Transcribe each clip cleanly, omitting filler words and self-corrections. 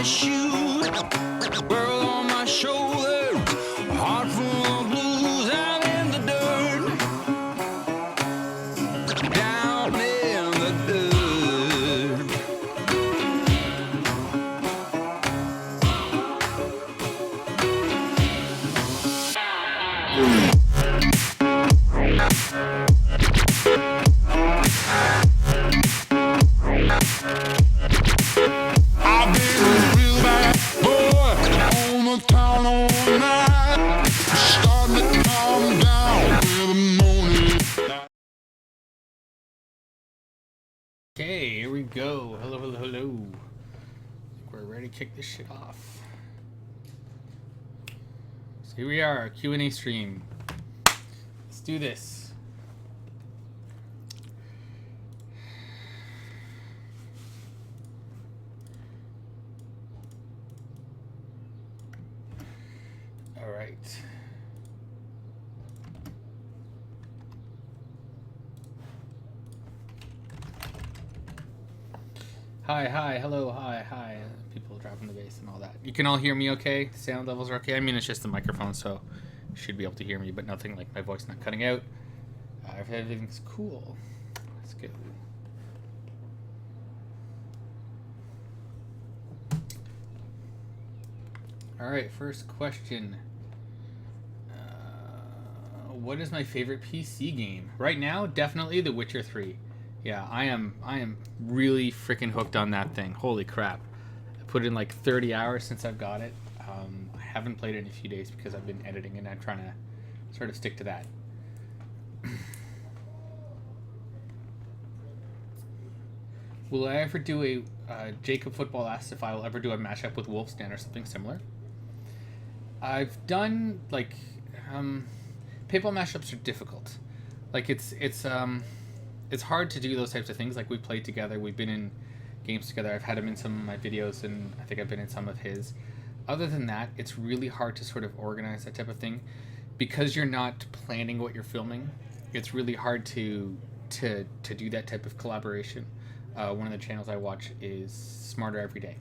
shoes, world on my shoulders, heart full of blues. I'm in the dirt, down in the dirt. I've been a real bad boy on the town all night, starting to calm down in the morning. Okay, here we go. Hello, hello, hello. We're ready to kick this shit off. So here we are, Q&A stream. Let's do this. All right. Hi, hello, hi. People dropping the bass and all that. You can all hear me okay? The sound levels are okay? I mean, it's just the microphone, so you should be able to hear me, but nothing like my voice not cutting out. Everything's cool. Let's go. All right, first question. What is my favorite PC game? Right now, definitely The Witcher 3. Yeah, I am really freaking hooked on that thing. Holy crap. I put in like 30 hours since I've got it. I haven't played it in a few days because I've been editing and I'm trying to sort of stick to that. Will I ever do a... Jacob Football asks if I will ever do a mashup with Wolfsden or something similar. I've done, like... paintball mashups are difficult. Like, it's hard to do those types of things. Like, we played together, we've been in games together, I've had him in some of my videos, and I think I've been in some of his. Other than that, it's really hard to sort of organize that type of thing. Because you're not planning what you're filming, it's really hard to do that type of collaboration. One of the channels I watch is Smarter Every Day,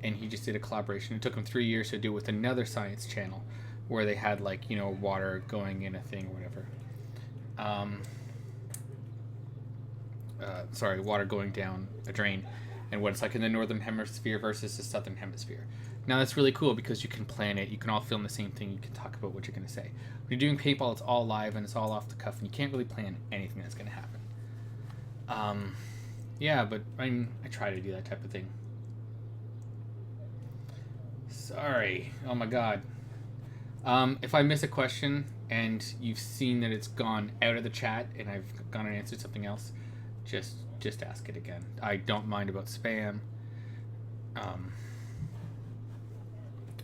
and he just did a collaboration. It took him 3 years to do it with another science channel, where they had, like, you know, water going in a thing or whatever. Water going down a drain, and what it's like in the northern hemisphere versus the southern hemisphere. Now that's really cool because you can plan it, you can all film the same thing, you can talk about what you're going to say. When you're doing paintball, it's all live and it's all off the cuff, and you can't really plan anything that's going to happen. Yeah, but I try to do that type of thing. Sorry. Oh my god. If I miss a question and you've seen that it's gone out of the chat and I've gone and answered something else, just ask it again. I don't mind about spam.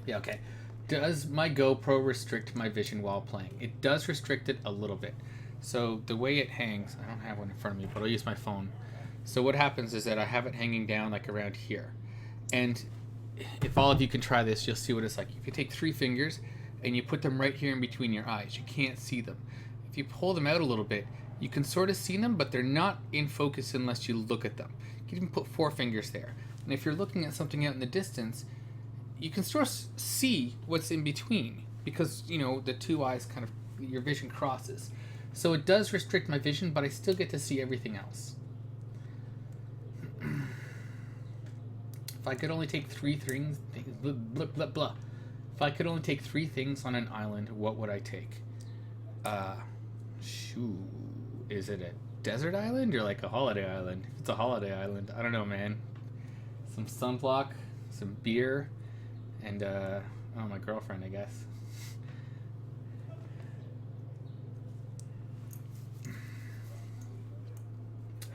Yeah, okay. Does my GoPro restrict my vision while playing? It does restrict it a little bit. So the way it hangs, I don't have one in front of me, but I'll use my phone. So what happens is that I have it hanging down like around here. And if all of you can try this, you'll see what it's like. If you take 3 fingers and you put them right here in between your eyes, you can't see them. If you pull them out a little bit, you can sort of see them, but they're not in focus unless you look at them. You can even put 4 fingers there. And if you're looking at something out in the distance, you can sort of see what's in between because, you know, the 2 eyes kind of, your vision crosses. So it does restrict my vision, but I still get to see everything else. If I could only take 3 things, blah, blah, blah, blah. If I could only take 3 things on an island, what would I take? Is it a desert island or like a holiday island? If it's a holiday island, I don't know, man. Some sunblock, some beer, and my girlfriend, I guess.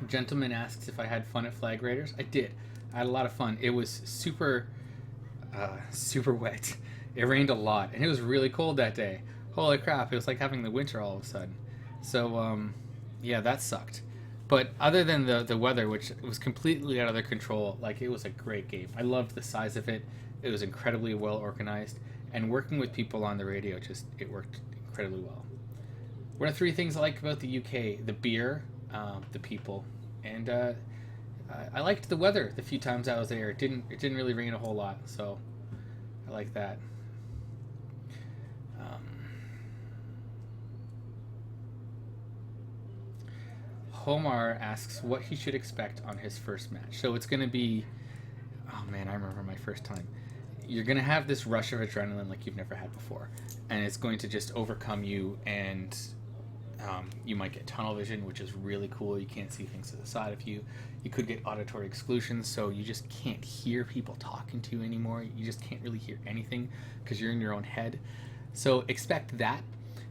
Gentleman asks if I had fun at Flag Raiders. I did. I had a lot of fun. It was super wet. It rained a lot, and it was really cold that day. Holy crap, it was like having the winter all of a sudden. So, yeah, that sucked. But other than the weather, which was completely out of their control, like, it was a great game. I loved the size of it. It was incredibly well organized, and working with people on the radio, it worked incredibly well. What are 3 things I like about the UK? The beer, the people, and I liked the weather the few times I was there. It didn't really rain a whole lot, so I like that. Homar asks what he should expect on his first match. So it's going to be, oh man, I remember my first time. You're going to have this rush of adrenaline like you've never had before, and it's going to just overcome you, and you might get tunnel vision, which is really cool. You can't see things to the side of you. You could get auditory exclusions, so you just can't hear people talking to you anymore. You just can't really hear anything because you're in your own head. So expect that.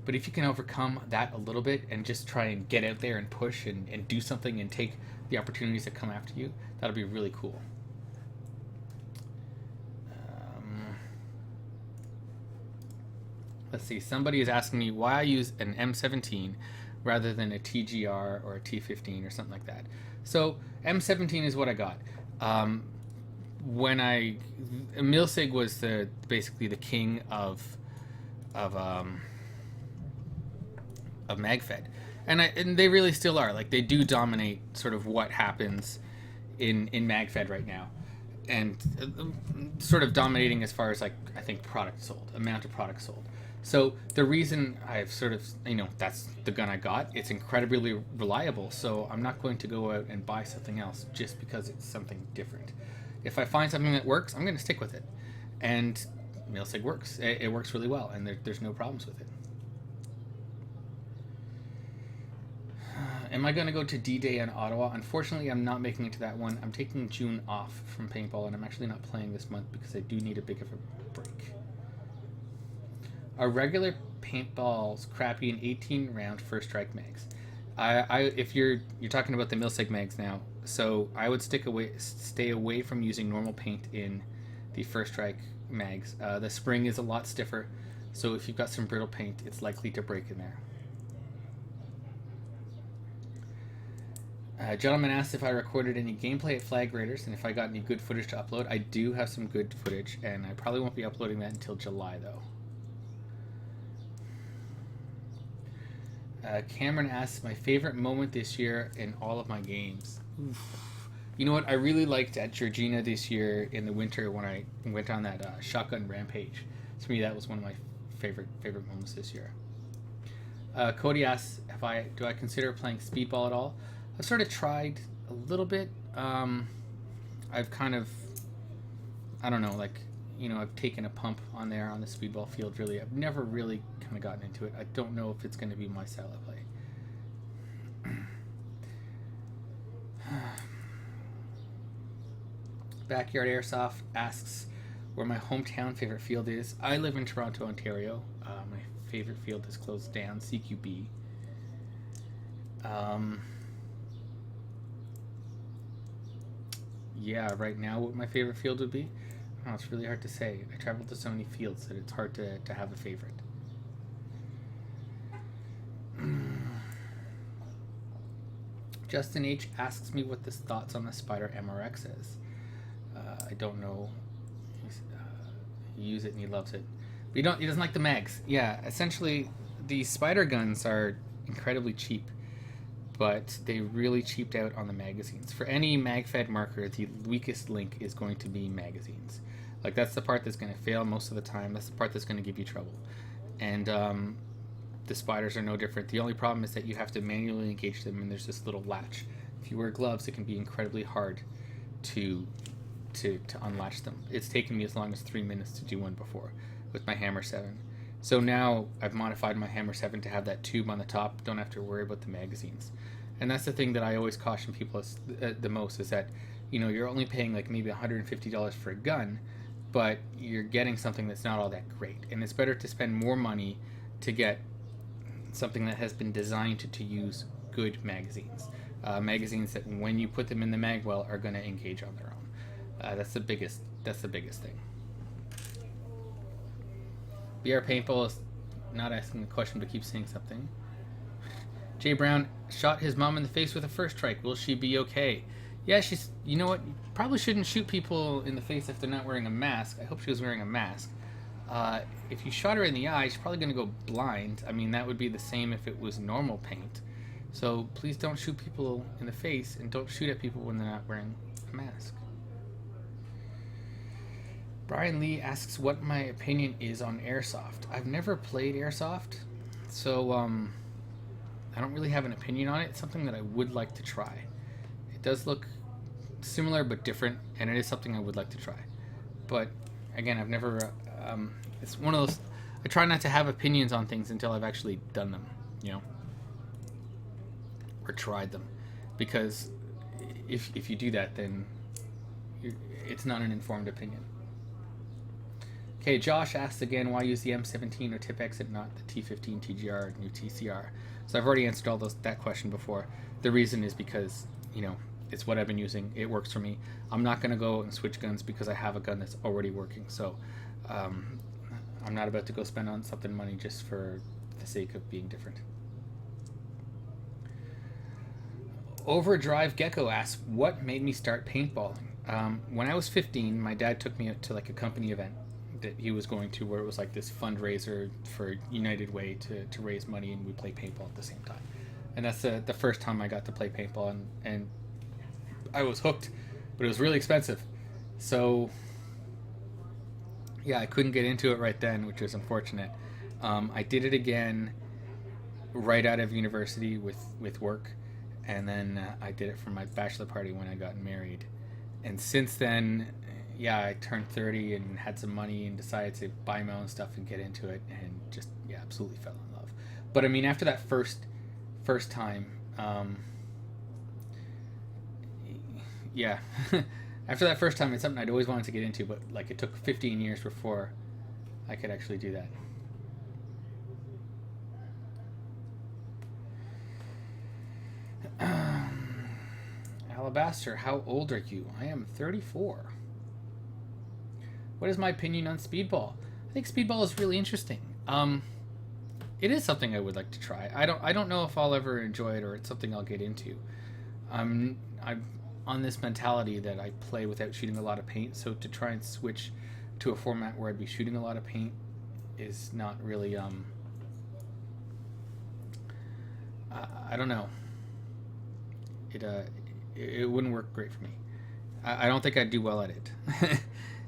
But if you can overcome that a little bit and just try and get out there and push and do something and take the opportunities that come after you, that'll be really cool. Let's see. Somebody is asking me why I use an M17 rather than a TGR or a T15 or something like that. So M17 is what I got. Milsig was basically the king of Magfed, and they really still are. Like, they do dominate sort of what happens in Magfed right now, and sort of dominating as far as, like, I think amount of product sold. So the reason I've sort of, that's the gun I got. It's incredibly reliable, so I'm not going to go out and buy something else just because it's something different. If I find something that works, I'm going to stick with it, and Milsig works. It works really well, and there's no problems with it. Am I going to go to D-Day in Ottawa? Unfortunately, I'm not making it to that one. I'm taking June off from paintball, and I'm actually not playing this month because I do need a bit of a break. Are regular paintballs crappy in 18-round first strike mags? If you're talking about the Milsig mags now, so I would stay away from using normal paint in the first strike mags. The spring is a lot stiffer, so if you've got some brittle paint, it's likely to break in there. Gentleman asked if I recorded any gameplay at Flag Raiders and if I got any good footage to upload. I do have some good footage, and I probably won't be uploading that until July, though. Cameron asks my favorite moment this year in all of my games. Oof. You know what? I really liked at Georgina this year in the winter when I went on that shotgun rampage. To me, that was one of my favorite moments this year. Cody asks do I consider playing speedball at all? I've sort of tried a little bit. I've kind of, I don't know, like, I've taken a pump on there on the speedball field, really. I've never really kind of gotten into it. I don't know if it's going to be my style of play. Backyard Airsoft asks where my hometown favorite field is. I live in Toronto, Ontario. My favorite field is closed down, CQB. Yeah, right now what my favorite field would be? Oh, it's really hard to say. I travel to so many fields that it's hard to have a favorite. Justin H. asks me what his thoughts on the Spider MRX is. I don't know. He uses it and he loves it. But he doesn't like the mags. Yeah, essentially, the Spider guns are incredibly cheap, but they really cheaped out on the magazines. For any Magfed marker, the weakest link is going to be magazines. Like, that's the part that's going to fail most of the time. That's the part that's going to give you trouble. And the Spiders are no different. The only problem is that you have to manually engage them, and there's this little latch. If you wear gloves, it can be incredibly hard to unlatch them. It's taken me as long as 3 minutes to do one before with my Hammer 7. So now I've modified my Hammer 7 to have that tube on the top. Don't have to worry about the magazines. And that's the thing that I always caution people the most, is that, you're only paying like maybe $150 for a gun, but you're getting something that's not all that great. And it's better to spend more money to get something that has been designed to use good magazines. Magazines that when you put them in the mag well are going to engage on their own. That's the biggest thing. BR Paintball is not asking a question but keeps saying something. Jay Brown shot his mom in the face with a first strike. Will she be okay? Yeah, she's... You know what? You probably shouldn't shoot people in the face if they're not wearing a mask. I hope she was wearing a mask. If you shot her in the eye, she's probably going to go blind. I mean, that would be the same if it was normal paint. So please don't shoot people in the face, and don't shoot at people when they're not wearing a mask. Brian Lee asks what my opinion is on airsoft. I've never played airsoft, so I don't really have an opinion on it. It's something that I would like to try. It does look similar but different, and it is something I would like to try. But again, I've never. It's one of those. I try not to have opinions on things until I've actually done them, or tried them, because if you do that, then it's not an informed opinion. Okay, Josh asks again, why use the M17 or Tipex and not the T15 TGR new TCR? So I've already answered that question before. The reason is because, it's what I've been using. It works for me. I'm not going to go and switch guns because I have a gun that's already working. So I'm not about to go spend on something money just for the sake of being different. Overdrive Gecko asks, what made me start paintballing? When I was 15, my dad took me to like a company event that he was going to, where it was like this fundraiser for United Way to raise money, and we play paintball at the same time. And that's the first time I got to play paintball, and I was hooked, but it was really expensive. So yeah, I couldn't get into it right then, which was unfortunate. I did it again right out of university with work, and then I did it for my bachelor party when I got married. And since then, yeah, I turned 30 and had some money and decided to buy my own stuff and get into it, and just, yeah, absolutely fell in love. But I mean, after that first time, yeah, after that first time, it's something I'd always wanted to get into, but like it took 15 years before I could actually do that. Alabaster, how old are you? I am 34. What is my opinion on speedball? I think speedball is really interesting. It is something I would like to try. I don't know if I'll ever enjoy it or it's something I'll get into. I'm on this mentality that I play without shooting a lot of paint, so to try and switch to a format where I'd be shooting a lot of paint is not really I don't know. It wouldn't work great for me. I don't think I'd do well at it.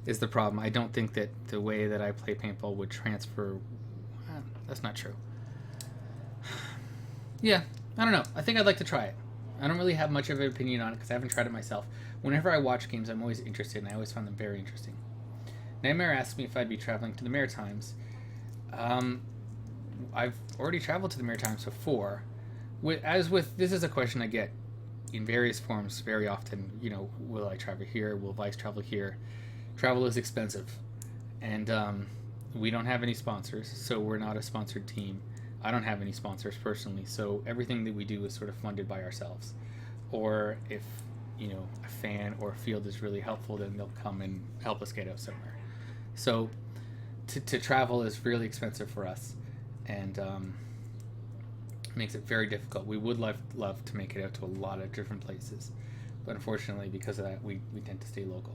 Is the problem. I don't think that the way that I play paintball would transfer. That's not true. Yeah, I don't know. I think I'd like to try it. I don't really have much of an opinion on it because I haven't tried it myself. Whenever I watch games, I'm always interested, and I always find them very interesting. Nightmare asked me if I'd be traveling to the Maritimes. I've already traveled to the Maritimes before. This is a question I get in various forms very often. Will I travel here? Will Vice travel here? Travel is expensive, and we don't have any sponsors, so we're not a sponsored team. I don't have any sponsors personally, so everything that we do is sort of funded by ourselves. Or if a fan or a field is really helpful, then they'll come and help us get out somewhere. So to travel is really expensive for us, and makes it very difficult. We would love to make it out to a lot of different places, but unfortunately, because of that, we tend to stay local.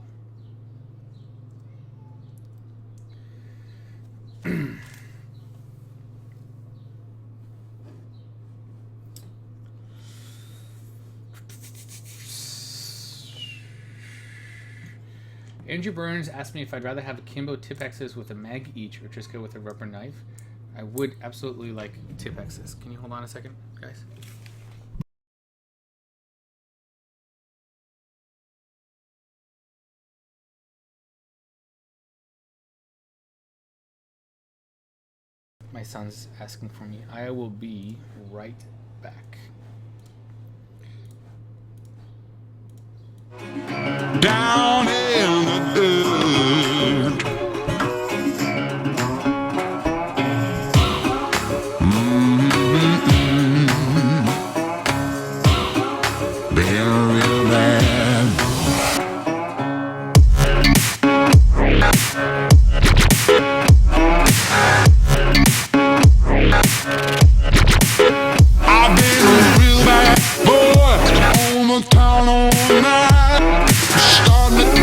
Andrew Burns asked me if I'd rather have akimbo Tipexes with a mag each or just go with a rubber knife. I would absolutely like Tipexes. Can you hold on a second, guys? My son's asking for me. I will be right back. Down in the dirt. Been real bad. I've been a real bad boy on the town all night. Starting to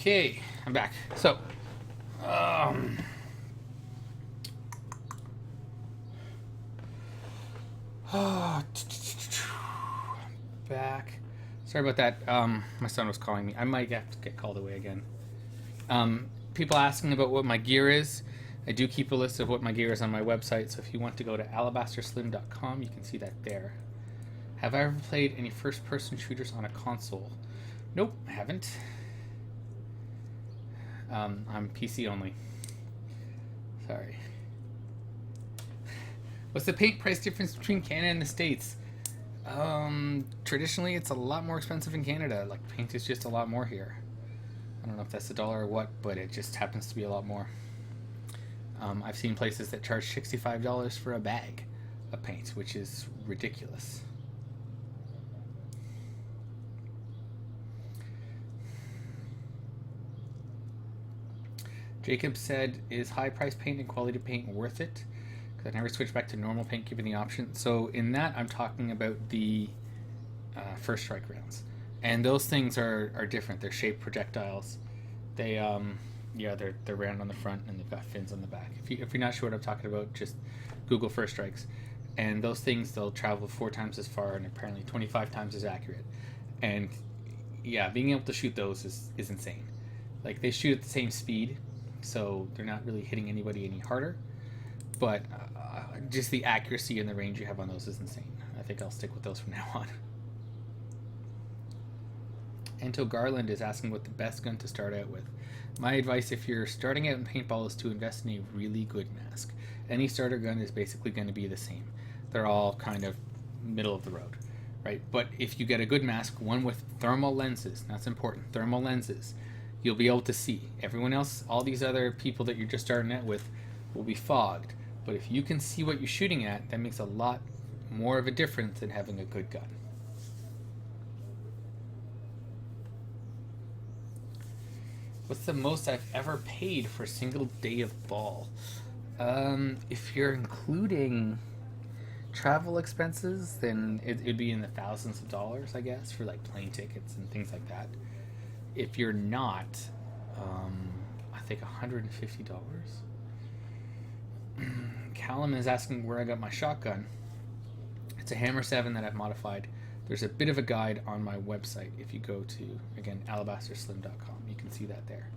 Okay, I'm back. So, back. Sorry about that. My son was calling me. I might have to get called away again. People asking about what my gear is. I do keep a list of what my gear is on my website, so if you want to go to alabasterslim.com, you can see that there. Have I ever played any first-person shooters on a console? Nope, I haven't. I'm PC only. Sorry. What's the paint price difference between Canada and the States? Traditionally, it's a lot more expensive in Canada. Like, paint is just a lot more here. I don't know if that's the dollar or what, but it just happens to be a lot more. I've seen places that charge $65 for a bag of paint, which is ridiculous. Jacob said, is high-priced paint and quality paint worth it? Because I never switched back to normal paint given the option. So in that, I'm talking about the first strike rounds. And those things are different. They're shaped projectiles. They, they're round on the front and they've got fins on the back. If you're not sure what I'm talking about, just Google first strikes. And those things, they'll travel 4 times as far and apparently 25 times as accurate. And yeah, being able to shoot those is insane. Like, they shoot at the same speed, so they're not really hitting anybody any harder. But just the accuracy and the range you have on those is insane. I think I'll stick with those from now on. Anto Garland is asking what the best gun to start out with. My advice if you're starting out in paintball is to invest in a really good mask. Any starter gun is basically going to be the same. They're all kind of middle of the road, right? But if you get a good mask, one with thermal lenses, that's important, thermal lenses, you'll be able to see. Everyone else, all these other people that you're just starting out with, will be fogged. But if you can see what you're shooting at, that makes a lot more of a difference than having a good gun. What's the most I've ever paid for a single day of ball? If you're including travel expenses, then it'd be in the thousands of dollars, I guess, for like plane tickets and things like that. If you're not, I think $150. Callum is asking where I got my shotgun. It's a Hammer 7 that I've modified. There's a bit of a guide on my website. If you go to, again, alabasterslim.com, you can see that there.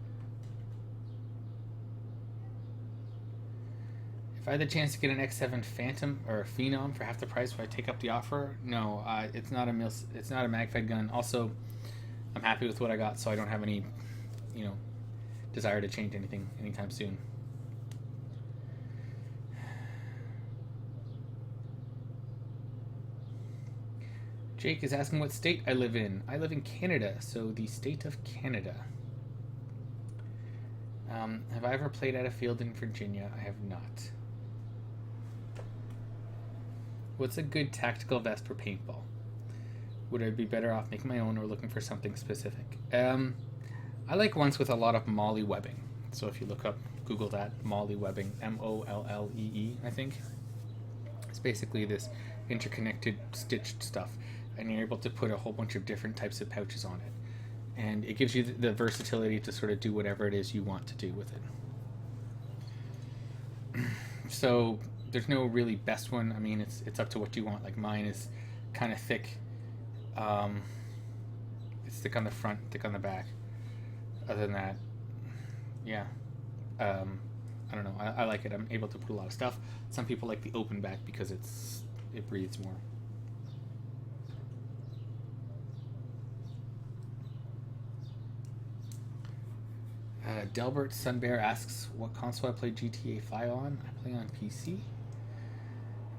If I had the chance to get an X7 Phantom or a Phenom for half the price, would I take up the offer? No, it's not a Magfed gun. Also, I'm happy with what I got, so I don't have any, desire to change anything anytime soon. Jake is asking what state I live in. I live in Canada, so the state of Canada. Have I ever played at a field in Virginia? I have not. What's a good tactical vest for paintball? Would I be better off making my own or looking for something specific? I like ones with a lot of molly webbing. So if you look up, Google that, molly webbing, M-O-L-L-E-E, I think. It's basically this interconnected stitched stuff, and you're able to put a whole bunch of different types of pouches on it. And it gives you the versatility to sort of do whatever it is you want to do with it. So there's no really best one. I mean, it's up to what you want. Like mine is kind of thick. It's thick on the front, thick on the back. Other than that, yeah. I don't know. I like it. I'm able to put a lot of stuff. Some people like the open back because it breathes more. Delbert Sunbear asks what console I play GTA 5 on. I play on PC.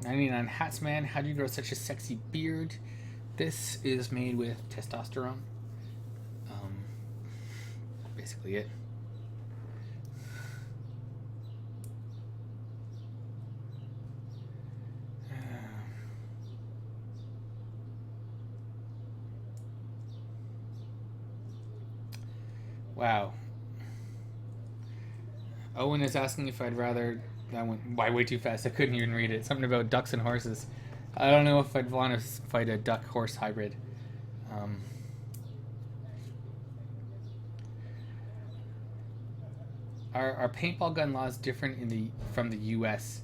99 Hatsman, how do you grow such a sexy beard? This is made with testosterone. Basically it. Wow. Owen is asking if I'd rather... That went by way too fast. I couldn't even read it. Something about ducks and horses. I don't know if I'd want to fight a duck-horse hybrid. our paintball gun law is different from the U.S.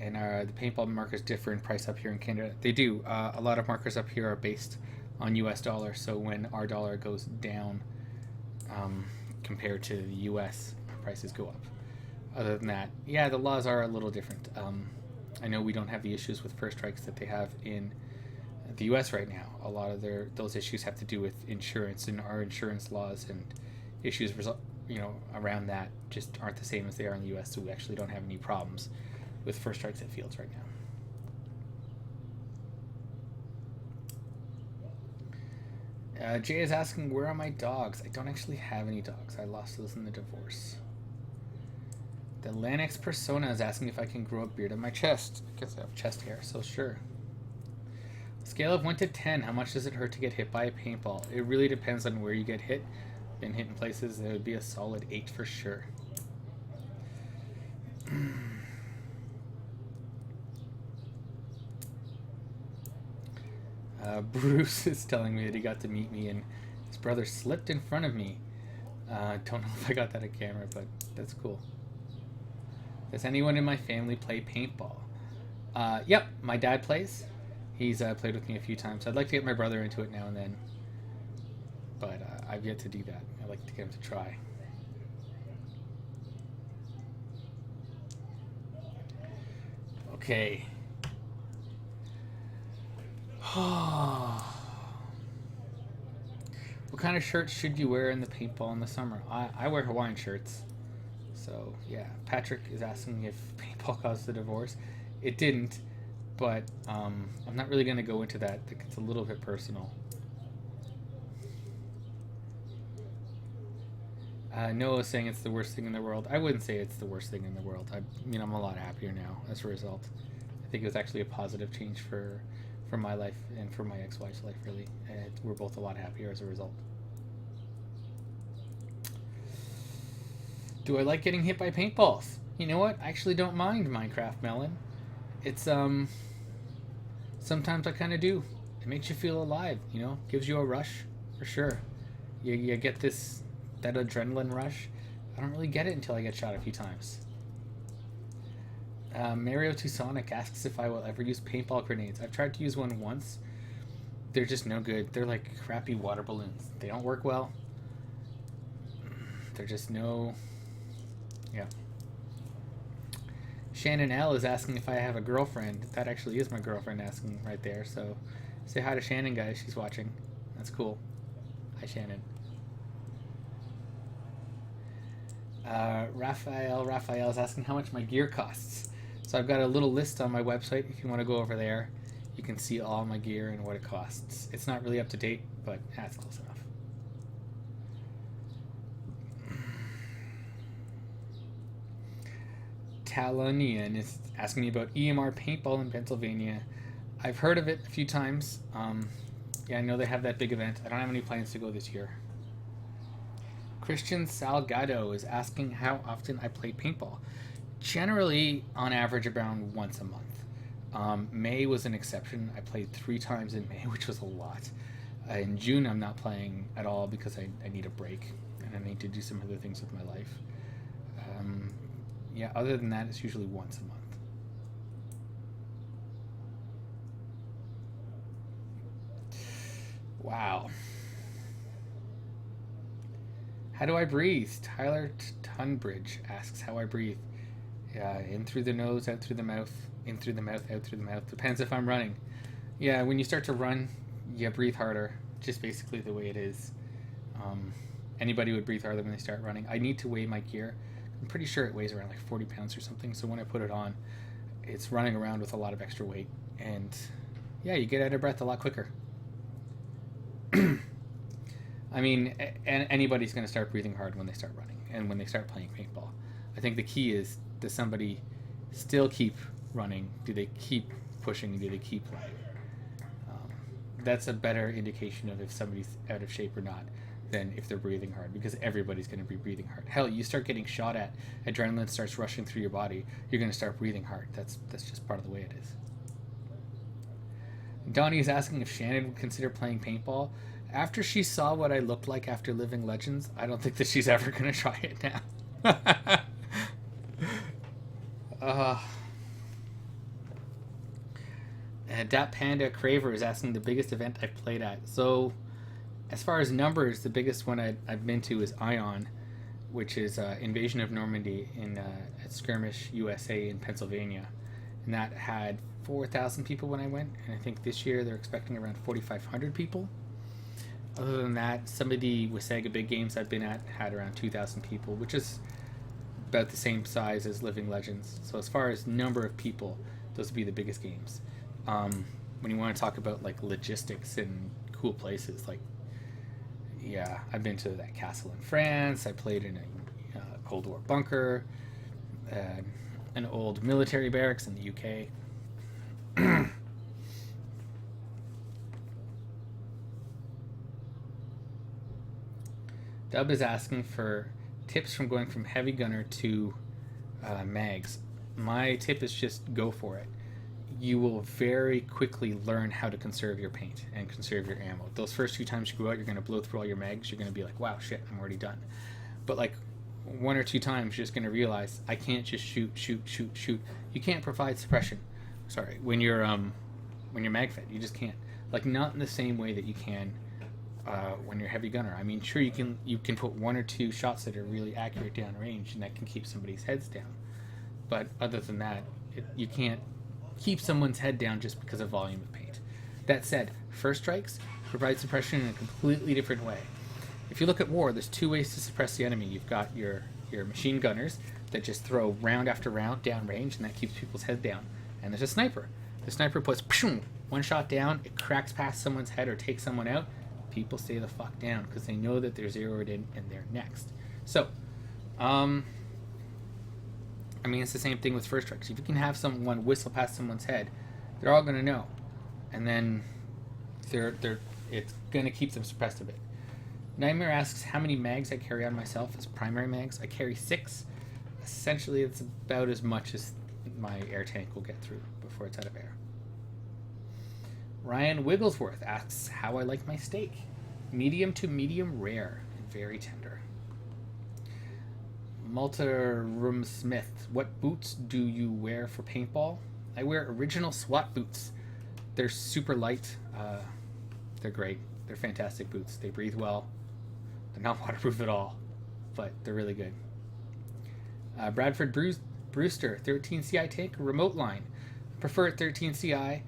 and the paintball markers differ in price up here in Canada. They do. A lot of markers up here are based on U.S. dollar, so when our dollar goes down compared to the U.S., prices go up. Other than that, yeah, the laws are a little different. I know we don't have the issues with first strikes that they have in the U.S. right now. A lot of those issues have to do with insurance, and our insurance laws and issues around that just aren't the same as they are in the U.S. So we actually don't have any problems with first strikes at fields right now. Jay is asking, where are my dogs? I don't actually have any dogs. I lost those in the divorce. The Lanix Persona is asking if I can grow a beard on my chest. I guess I have chest hair, so sure. Scale of 1 to 10, how much does it hurt to get hit by a paintball? It really depends on where you get hit. Been hit in places, it would be a solid 8 for sure. Bruce is telling me that he got to meet me and his brother slipped in front of me. Don't know if I got that on camera, but that's cool. Does anyone in my family play paintball? Yep, my dad plays. He's played with me a few times. I'd like to get my brother into it now and then, but I've yet to do that. I'd like to get him to try. Okay. What kind of shirts should you wear in the paintball in the summer? I wear Hawaiian shirts. So, yeah. Patrick is asking if paintball caused the divorce. It didn't, but I'm not really going to go into that. It's a little bit personal. Noah is saying it's the worst thing in the world. I wouldn't say it's the worst thing in the world. I'm a lot happier now as a result. I think it was actually a positive change for my life and for my ex-wife's life, really. And we're both a lot happier as a result. Do I like getting hit by paintballs? You know what? I actually don't mind Minecraft Melon. It's, sometimes I kind of do. It makes you feel alive, Gives you a rush, for sure. You get that adrenaline rush. I don't really get it until I get shot a few times. Mario Tucsonic asks if I will ever use paintball grenades. I've tried to use one once. They're just no good. They're like crappy water balloons. They don't work well. They're just no... Yeah. Shannon L is asking if I have a girlfriend. That actually is my girlfriend asking right there. So say hi to Shannon, guys. She's watching. That's cool. Hi, Shannon. Raphael is asking how much my gear costs. So I've got a little list on my website. If you want to go over there, you can see all my gear and what it costs. It's not really up to date, but it's close enough. Talonian is asking me about EMR paintball in Pennsylvania. I've heard of it a few times. Yeah, I know they have that big event. I don't have any plans to go this year. Christian Salgado is asking how often I play paintball. Generally, on average, around once a month. May was an exception. I played 3 times in May, which was a lot. In June, I'm not playing at all because I need a break and I need to do some other things with my life. Yeah, other than that, it's usually once a month. Wow. How do I breathe? Tyler Tunbridge asks how I breathe. In through the nose, out through the mouth, in through the mouth, out through the mouth. Depends if I'm running. Yeah, when you start to run, you breathe harder. Just basically the way it is. Anybody would breathe harder when they start running. I need to weigh my gear. I'm pretty sure it weighs around like 40 pounds or something. So when I put it on, it's running around with a lot of extra weight. And yeah, you get out of breath a lot quicker. I mean, anybody's going to start breathing hard when they start running and when they start playing paintball. I think the key is, does somebody still keep running? Do they keep pushing? Do they keep running? That's a better indication of if somebody's out of shape or not than if they're breathing hard, because everybody's going to be breathing hard. Hell, you start getting shot at, adrenaline starts rushing through your body, you're going to start breathing hard. That's just part of the way it is. Donnie is asking if Shannon would consider playing paintball. After she saw what I looked like after Living Legends, I don't think that she's ever going to try it now. uh, Dat Panda Craver is asking the biggest event I've played at. So, as far as numbers, the biggest one I've been to is Ion, which is Invasion of Normandy at Skirmish USA in Pennsylvania. And that had 4,000 people when I went. And I think this year they're expecting around 4,500 people. Other than that, some of the Wasaga big games I've been at had around 2,000 people, which is about the same size as Living Legends. So as far as number of people, those would be the biggest games. When you want to talk about like logistics and cool places, like, yeah, I've been to that castle in France. I played in a Cold War bunker, an old military barracks in the UK. Dub is asking for tips from going from heavy gunner to mags. My tip is just go for it. You will very quickly learn how to conserve your paint and conserve your ammo. Those first few times you go out, you're going to blow through all your mags. You're going to be like, wow, shit, I'm already done. But like one or two times, you're just going to realize I can't just shoot. You can't provide suppression. Sorry, when you're Magfed, you just can't. Like not in the same way that you can when you're heavy gunner. I mean, sure, you can put one or two shots that are really accurate down range, and that can keep somebody's heads down. But other than that, you can't keep someone's head down just because of volume of paint. That said, first strikes provide suppression in a completely different way. If you look at war, there's two ways to suppress the enemy. You've got your machine gunners that just throw round after round down range, and that keeps people's head down. And there's a sniper. The sniper puts one shot down, it cracks past someone's head or takes someone out. People stay the fuck down because they know that they're zeroed in and they're next. So, I mean, it's the same thing with first strikes. If you can have someone whistle past someone's head, they're all going to know. And then it's going to keep them suppressed a bit. Nightmare asks how many mags I carry on myself as primary mags. I carry 6. Essentially, it's about as much as my air tank will get through before it's out of air. Ryan Wigglesworth asks how I like my steak. Medium to medium rare and very tender. Malta Smith, what boots do you wear for paintball? I wear original SWAT boots. They're super light. They're great. They're fantastic boots. They breathe well. They're not waterproof at all, but they're really good. Bradford Brewster, 13 CI tank, remote line. I prefer 13 CI.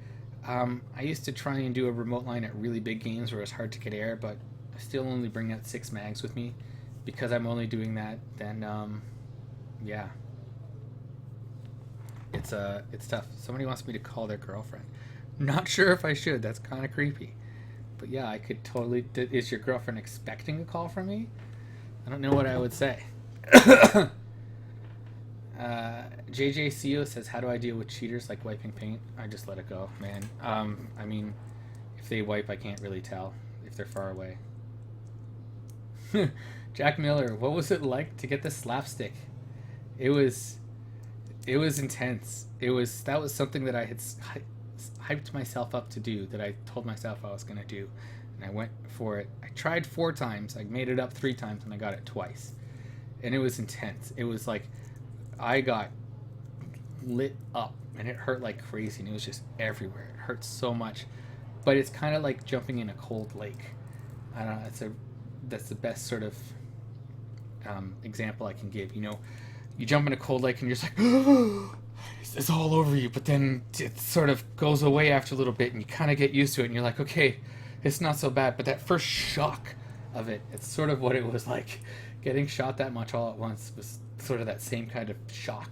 I used to try and do a remote line at really big games where it's hard to get air, but I still only bring out 6 mags with me. Because I'm only doing that, then yeah, it's tough. Somebody wants me to call their girlfriend. Not sure if I should. That's kind of creepy. But yeah, I could totally. Is your girlfriend expecting a call from me? I don't know what I would say. JJCO says, how do I deal with cheaters like wiping paint? I just let it go, man. I mean, if they wipe, I can't really tell if they're far away. Jack Miller, what was it like to get the slapstick? It was intense. That was something that I had hyped myself up to do, that I told myself I was going to do, and I went for it. I tried 4 times. I made it up 3 times, and I got it twice. And it was intense. It was like I got lit up, and it hurt like crazy, and it was just everywhere. It hurt so much. But it's kind of like jumping in a cold lake. I don't know. That's the best sort of example I can give. You know, you jump in a cold lake and you're just like, it's all over you, but then it sort of goes away after a little bit and you kind of get used to it and you're like, okay, it's not so bad. But that first shock of it, it's sort of what it was like. Getting shot that much all at once was sort of that same kind of shock.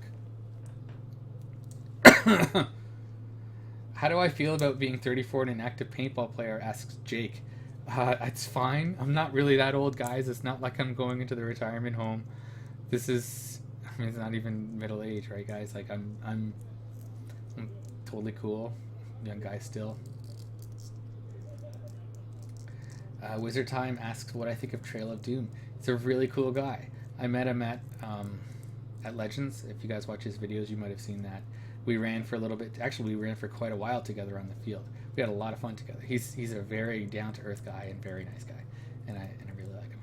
How do I feel about being 34 and an active paintball player, asks Jake. It's fine. I'm not really that old, guys. It's not like I'm going into the retirement home. This is, I mean, it's not even middle age, right, guys? Like I'm totally cool, young guy still. Wizard Time asks what I think of Trail of Doom. He's a really cool guy. I met him at Legends. If you guys watch his videos, you might have seen that. We ran for a little bit. Actually, we ran for quite a while together on the field. We had a lot of fun together. He's a very down-to-earth guy and very nice guy, and I really like him.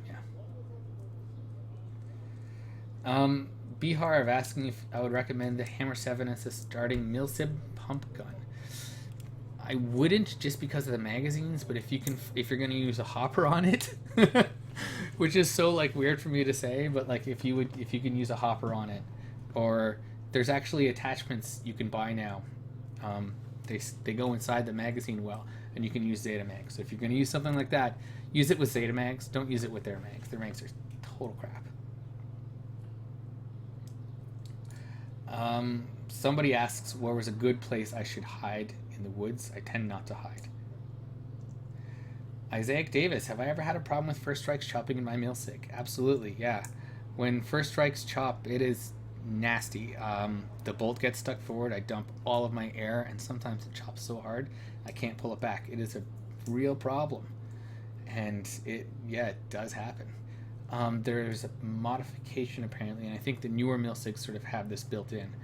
Bihar asking if I would recommend the Hammer 7 as a starting milsim pump gun. I wouldn't, just because of the magazines, but if you're gonna use a hopper on it, which is so like weird for me to say, but like if you can use a hopper on it, or there's actually attachments you can buy now. They go inside the magazine well, and you can use Zeta mags. So if you're gonna use something like that, use it with Zeta mags. Don't use it with their mags. Their mags are total crap. Somebody asks where was a good place I should hide in the woods. I tend not to hide. Isaac Davis, have I ever had a problem with first strikes chopping in my milsig? Absolutely, yeah. When first strikes chop, it is nasty. The bolt gets stuck forward. I dump all of my air, and sometimes it chops so hard I can't pull it back. It is a real problem, and it does happen. There's a modification apparently, and I think the newer milsigs sort of have this built in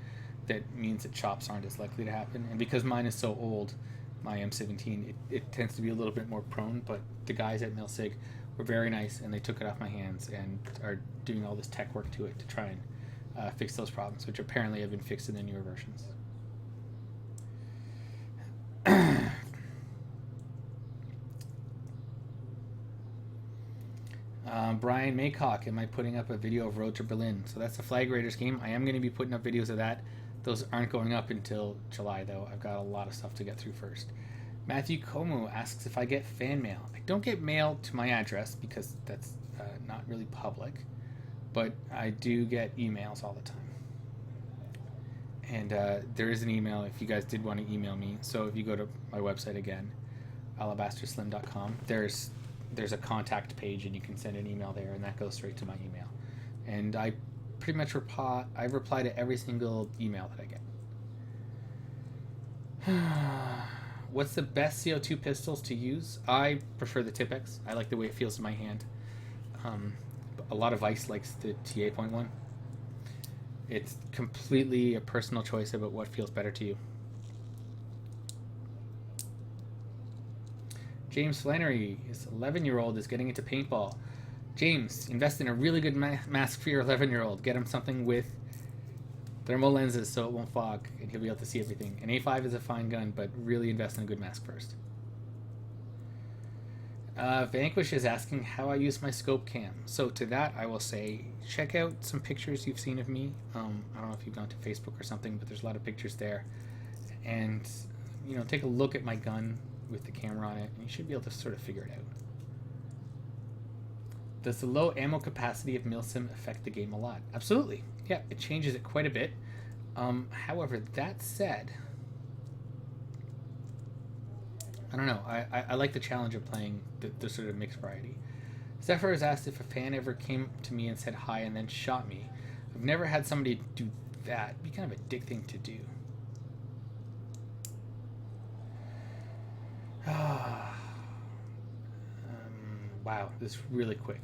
that means that chops aren't as likely to happen. And because mine is so old, my M17, it tends to be a little bit more prone, but the guys at Milsig were very nice, and they took it off my hands and are doing all this tech work to it to try and fix those problems, which apparently have been fixed in the newer versions. Brian Maycock, am I putting up a video of Road to Berlin? So that's the Flag Raiders game. I am going to be putting up videos of that. Those aren't going up until July, though. I've got a lot of stuff to get through first. Matthew Komu asks if I get fan mail. I don't get mail to my address because that's not really public, but I do get emails all the time. And there is an email if you guys did want to email me. So if you go to my website again, alabasterslim.com, there's a contact page, and you can send an email there, and that goes straight to my email. And I pretty much reply to every single email that I get. What's the best CO2 pistols to use? I prefer the Tipex. I like the way it feels in my hand. A lot of ice likes the TA.1. It's completely a personal choice about what feels better to you. James Flannery, his 11-year-old is getting into paintball. James, invest in a really good mask for your 11-year-old. Get him something with thermal lenses so it won't fog, and he'll be able to see everything. An A5 is a fine gun, but really invest in a good mask first. Vanquish is asking how I use my scope cam. So to that, I will say, check out some pictures you've seen of me. I don't know if you've gone to Facebook or something, but there's a lot of pictures there. And, take a look at my gun with the camera on it, and you should be able to sort of figure it out. Does the low ammo capacity of milsim affect the game a lot? Absolutely. Yeah, it changes it quite a bit. However, that said, I don't know. I like the challenge of playing the sort of mixed variety. Zephyr has asked if a fan ever came to me and said hi and then shot me. I've never had somebody do that. It'd be kind of a dick thing to do. Wow, this is really quick.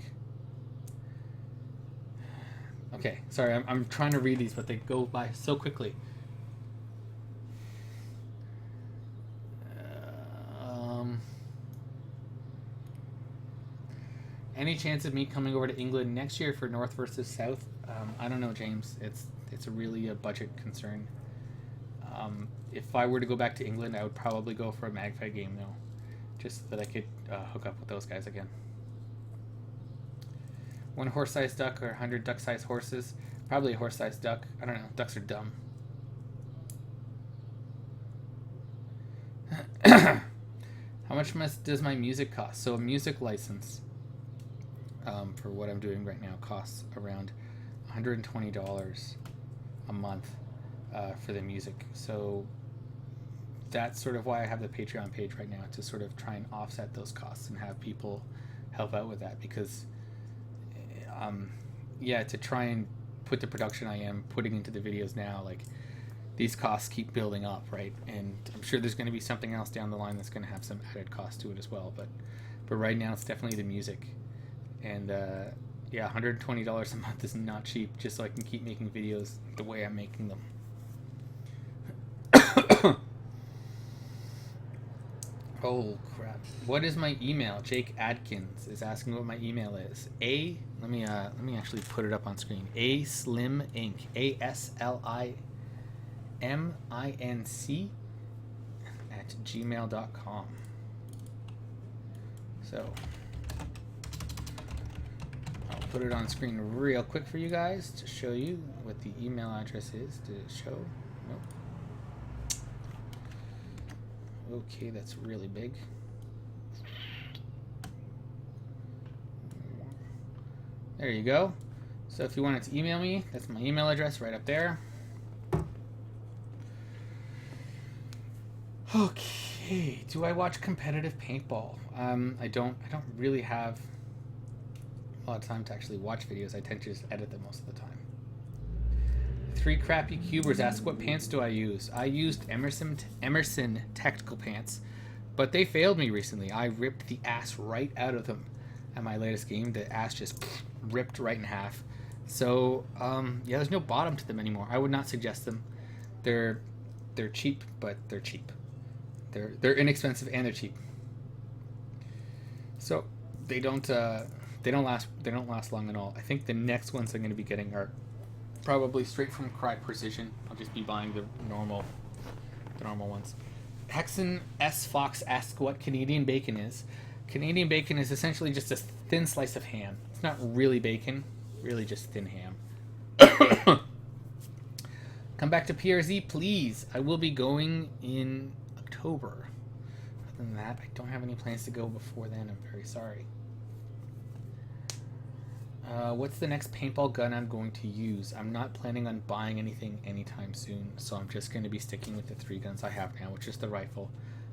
Okay, sorry, I'm trying to read these, but they go by so quickly. Any chance of me coming over to England next year for North versus South? I don't know, James. It's really a budget concern. If I were to go back to England, I would probably go for a Magfed game, though, just so that I could hook up with those guys again. 1 horse-sized duck or 100 duck-sized horses? Probably a horse-sized duck. I don't know. Ducks are dumb. How much does my music cost? So a music license, for what I'm doing right now, costs around $120 a month for the music. So that's sort of why I have the Patreon page right now, to sort of try and offset those costs and have people help out with that, because to try and put the production I am putting into the videos now, like, these costs keep building up, right? And I'm sure there's going to be something else down the line that's going to have some added cost to it as well, but right now it's definitely the music. And $120 a month is not cheap, just so I can keep making videos the way I'm making them. Oh crap! What is my email? Jake Adkins is asking what my email is. Let me actually put it up on screen. A Slim Inc. ASLIMINC @gmail.com. So I'll put it on screen real quick for you guys to show you what the email address is. Did it show? Nope. Okay, that's really big. There you go. So if you wanted to email me, that's my email address right up there. Okay, do I watch competitive paintball? I don't really have a lot of time to actually watch videos. I tend to just edit them most of the time. Three Crappy Cubers ask, what pants do I use? I used Emerson Tactical Pants, but they failed me recently. I ripped the ass right out of them at my latest game. The ass just ripped right in half. So, yeah, there's no bottom to them anymore. I would not suggest them. They're cheap, but they're cheap. They're inexpensive and they're cheap. So they don't last long at all. I think the next ones I'm going to be getting are probably straight from Cry Precision. I'll just be buying the normal ones. Hexen S Fox asks what Canadian bacon is. Canadian bacon is essentially just a thin slice of ham. It's not really bacon, really just thin ham. Come back to PRZ, please. I will be going in October. Other than that, I don't have any plans to go before then. I'm very sorry. What's the next paintball gun I'm going to use? I'm not planning on buying anything anytime soon, so I'm just going to be sticking with the 3 guns I have now, which is the rifle,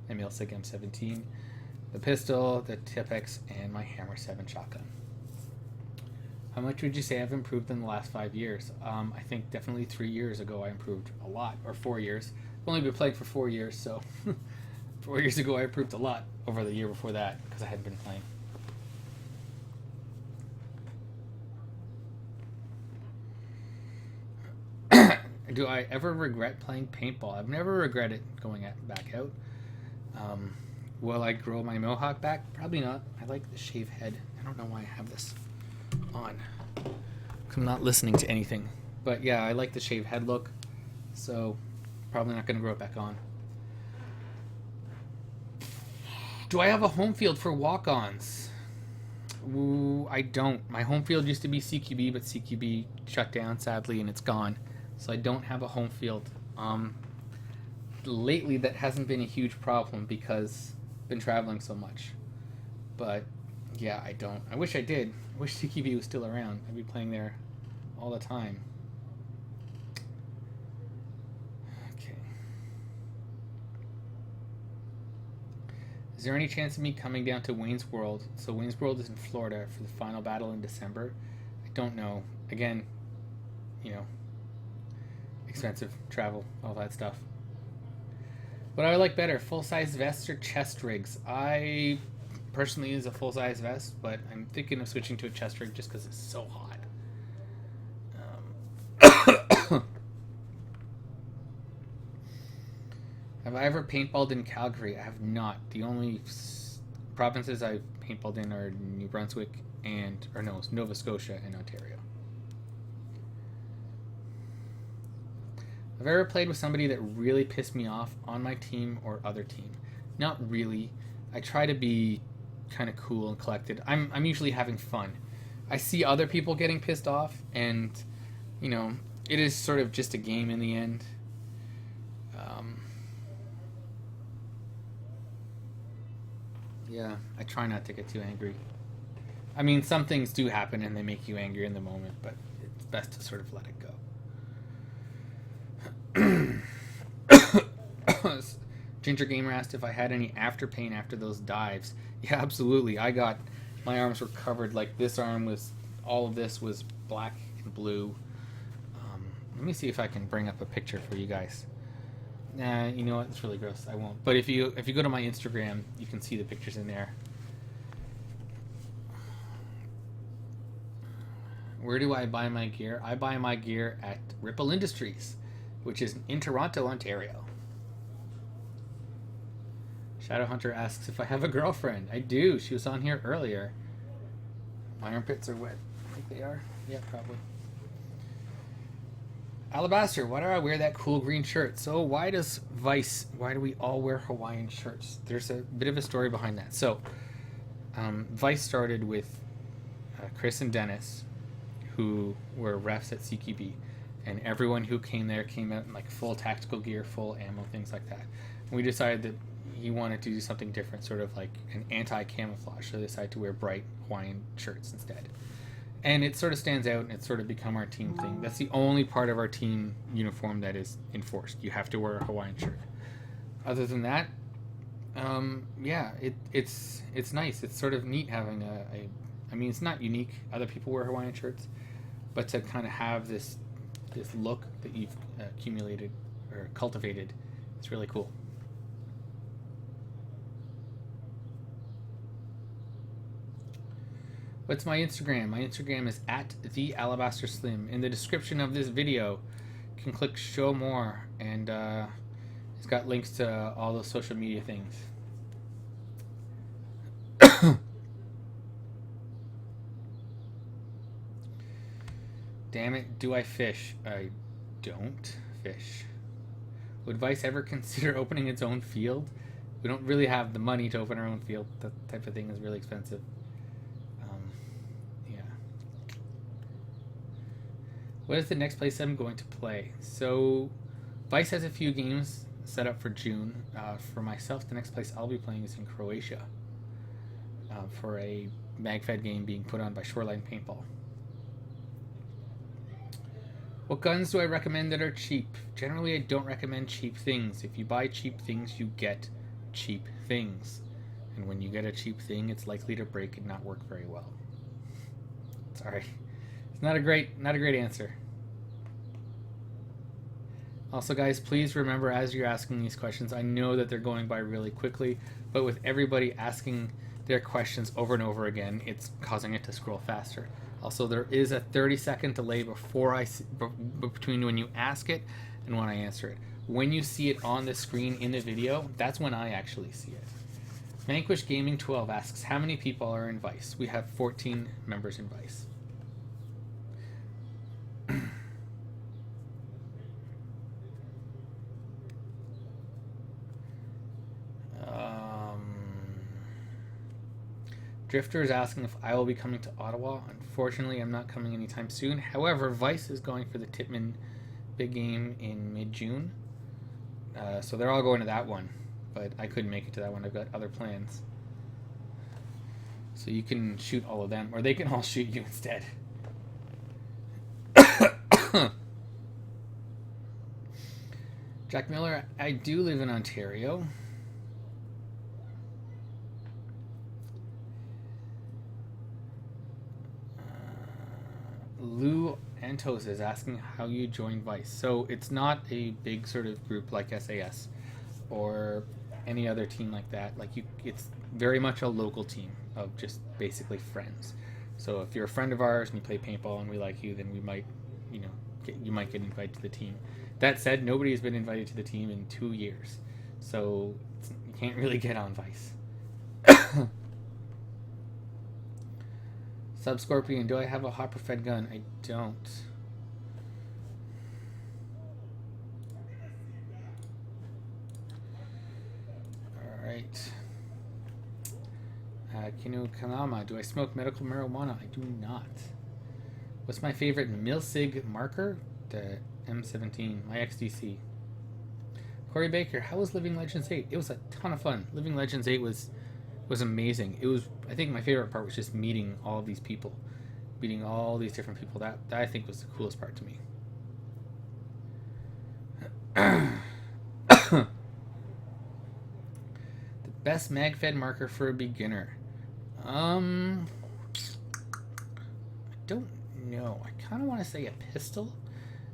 my Milsig M17, the pistol, the Tipex, and my Hammer 7 shotgun. How much would you say I've improved in the last 5 years? I think definitely 3 years ago I improved a lot, or 4 years. I've only been playing for 4 years, so 4 years ago I improved a lot over the year before that, because I hadn't been playing. Do I ever regret playing paintball? I've never regretted going back out. Will I grow my mohawk back? Probably not. I like the shave head. I don't know why I have this on. I'm not listening to anything. But yeah, I like the shave head look. So probably not going to grow it back on. Do I have a home field for walk-ons? Ooh, I don't. My home field used to be CQB, but CQB shut down sadly and it's gone. So I don't have a home field. Lately, that hasn't been a huge problem because I've been traveling so much. But yeah, I don't. I wish I did. I wish CQB was still around. I'd be playing there all the time. Okay. Is there any chance of me coming down to Wayne's World? So Wayne's World is in Florida for the final battle in December. I don't know. Again, you know, expensive travel, all that stuff. What I like better, full-size vests or chest rigs? I personally use a full-size vest, but I'm thinking of switching to a chest rig just because it's so hot. Have I ever paintballed in Calgary? I have not. The only provinces I've paintballed in are New Brunswick and, or no, Nova Scotia and Ontario. Have I ever played with somebody that really pissed me off on my team or other team? Not really. I try to be kind of cool and collected. I'm usually having fun. I see other people getting pissed off, and, you know, it is sort of just a game in the end. Yeah, I try not to get too angry. I mean, some things do happen and they make you angry in the moment, but it's best to sort of let it go. Ginger Gamer asked if I had any after pain after those dives. Yeah, absolutely. My arms were covered. Like, this arm was, all of this was black and blue. Let me see if I can bring up a picture for you guys. Nah, you know what? It's really gross. I won't. But if you go to my Instagram, you can see the pictures in there. Where do I buy my gear? I buy my gear at Ripple Industries, which is in Toronto, Ontario. Shadowhunter asks if I have a girlfriend. I do. She was on here earlier. My armpits are wet. I think they are. Yeah, probably. Alabaster, why do I wear that cool green shirt? So why do we all wear Hawaiian shirts? There's a bit of a story behind that. So Vice started with Chris and Dennis, who were refs at CQB, and everyone who came there came out in like full tactical gear, full ammo, things like that. And we decided that he wanted to do something different, sort of like an anti-camouflage, so they decided to wear bright Hawaiian shirts instead. And it sort of stands out, and it's sort of become our team thing. That's the only part of our team uniform that is enforced. You have to wear a Hawaiian shirt. Other than that, yeah, it's nice. It's sort of neat having I mean, it's not unique. Other people wear Hawaiian shirts, but to kind of have this look that you've accumulated or cultivated, it's really cool. What's my Instagram? My Instagram is @thealabasterslim. In the description of this video, you can click show more, and it's got links to all the social media things. Damn it, do I fish? I don't fish. Would Vice ever consider opening its own field? We don't really have the money to open our own field. That type of thing is really expensive. What is the next place I'm going to play? So, Vice has a few games set up for June. For myself, the next place I'll be playing is in Croatia for a Magfed game being put on by Shoreline Paintball. What guns do I recommend that are cheap? Generally, I don't recommend cheap things. If you buy cheap things, you get cheap things. And when you get a cheap thing, it's likely to break and not work very well. Sorry. It's not a great answer. Also, guys, please remember as you're asking these questions, I know that they're going by really quickly, but with everybody asking their questions over and over again, it's causing it to scroll faster. Also, there is a 30-second delay between when you ask it and when I answer it. When you see it on the screen in the video, that's when I actually see it. Vanquish Gaming 12 asks, how many people are in Vice? We have 14 members in Vice. Drifter is asking if I will be coming to Ottawa. Unfortunately, I'm not coming anytime soon. However, Vice is going for the Tittman big game in mid-June. So they're all going to that one. But I couldn't make it to that one. I've got other plans. So you can shoot all of them, or they can all shoot you instead. Jack Miller, I do live in Ontario. Lou Antos is asking how you joined Vice. So it's not a big sort of group like SAS or any other team like that. It's very much a local team of just basically friends. So if you're a friend of ours and you play paintball and we like you, then we might, you might get invited to the team. That said, nobody has been invited to the team in 2 years, so you can't really get on Vice. Subscorpion, do I have a hopper-fed gun? I don't. Alright. Kinu Kanama, do I smoke medical marijuana? I do not. What's my favorite Milsig marker? The M17, my XDC. Corey Baker, how was Living Legends 8? It was a ton of fun. Living Legends 8 was amazing. It was, I think my favorite part was just meeting all of these people. Meeting all these different people. That I think was the coolest part to me. The best Magfed marker for a beginner. I don't know. I kind of want to say a pistol.